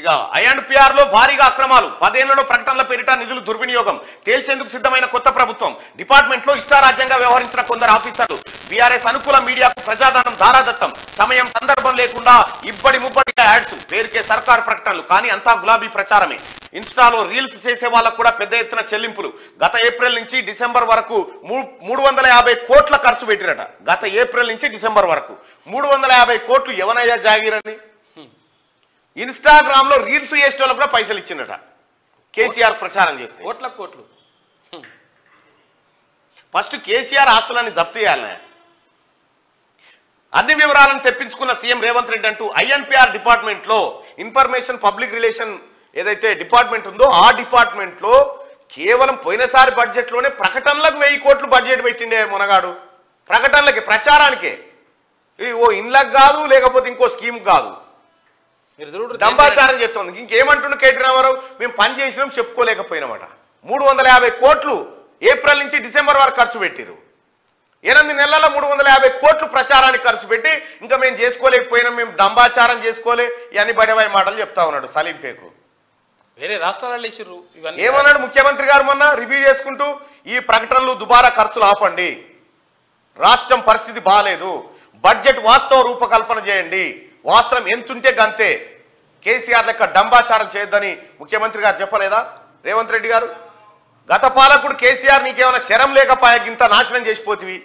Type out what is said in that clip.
ఇక ఐఎండ్పిఆర్ లో భారీగా అక్రమాలు 10 ఏళ్లలో ప్రకటనల పేరిట నిధులు దుర్వినియోగం తేల్చేందుకు సిద్ధమైన కొత్త ప్రభుత్వం డిపార్ట్మెంట్ లో ఇష్టారాజ్యంగా వ్యవహరించిన కొందరు ఆఫీసర్లు బీఆర్ఎస్ అనుకూల మీడియాకు ప్రజాధనం ధారాదత్తం సమయం సందర్భం లేకుండా ఇబ్బడి ముబ్బడిగా యాడ్స్ పేరుకే సర్కారు ప్రకటనలు కానీ అంతా గులాబీ ప్రచారమే ఇన్స్టాలో రీల్స్ చేసే వాళ్ళకు కూడా పెద్ద ఎత్తున చెల్లింపులు గత ఏప్రిల్ నుంచి డిసెంబర్ వరకు 350 కోట్ల ఖర్చు పెట్టిరట గత ఏప్రిల్ నుంచి డిసెంబర్ వరకు 350 కోట్లు ఎవనయ్యా జాగీరని ఇన్స్టాగ్రామ్ లో రీల్స్ చేసే వాళ్ళకు కూడా పైసలు ఇచ్చిందట కేసీఆర్ ప్రచారం చేస్తే కోట్లు ఫస్ట్ కేసీఆర్ ఆస్తులని జప్తు చేయాలనే అన్ని వివరాలను తెప్పించుకున్న సీఎం రేవంత్ రెడ్డి అంటూ ఐఎన్పిఆర్ డిపార్ట్మెంట్ లో ఇన్ఫర్మేషన్ పబ్లిక్ రిలేషన్ ఏదైతే డిపార్ట్మెంట్ ఉందో ఆ డిపార్ట్మెంట్ లో కేవలం పోయినసారి బడ్జెట్ లోనే ప్రకటనలకు 1000 కోట్లు బడ్జెట్ పెట్టిండే మునగాడు ప్రకటనలకి ప్రచారానికే ఓ ఇన్లకు కాదు లేకపోతే ఇంకో స్కీమ్ కాదు దంబాచారం చేస్తుంది ఇంకేమంటుండే కేటీ రామారావు మేము పని చేసినాం చెప్పుకోలేకపోయినామట 350 కోట్లు ఏప్రిల్ నుంచి డిసెంబర్ వరకు ఖర్చు పెట్టిరు 8 నెలల 350 కోట్లు ప్రచారానికి ఖర్చు పెట్టి ఇంకా మేము చేసుకోలేకపోయినాం మేము దంబాచారం చేసుకోలే ఇవన్నీ బడవాయి మాటలు చెప్తా ఉన్నాడు సలీం పేకు వేరే రాష్ట్రాలలో ఇచ్చిర్రు ఇవన్నీ ఏమన్నాడు ముఖ్యమంత్రి గారు మొన్న రివ్యూ చేసుకుంటూ ఈ ప్రకటనలు దుబారా ఖర్చులు ఆపండి రాష్ట్రం పరిస్థితి బాగాలేదు బడ్జెట్ వాస్తవ రూపకల్పన చేయండి వాస్తవం ఎంతుంటే గంతే కేసీఆర్ లెక్క డంబాచారం చేయొద్దని ముఖ్యమంత్రి గారు చెప్పలేదా రేవంత్ రెడ్డి గారు గత పాలకుడు కేసీఆర్ నీకేమైనా శరం లేకపోయా ఇంత నాశనం చేసిపోతివి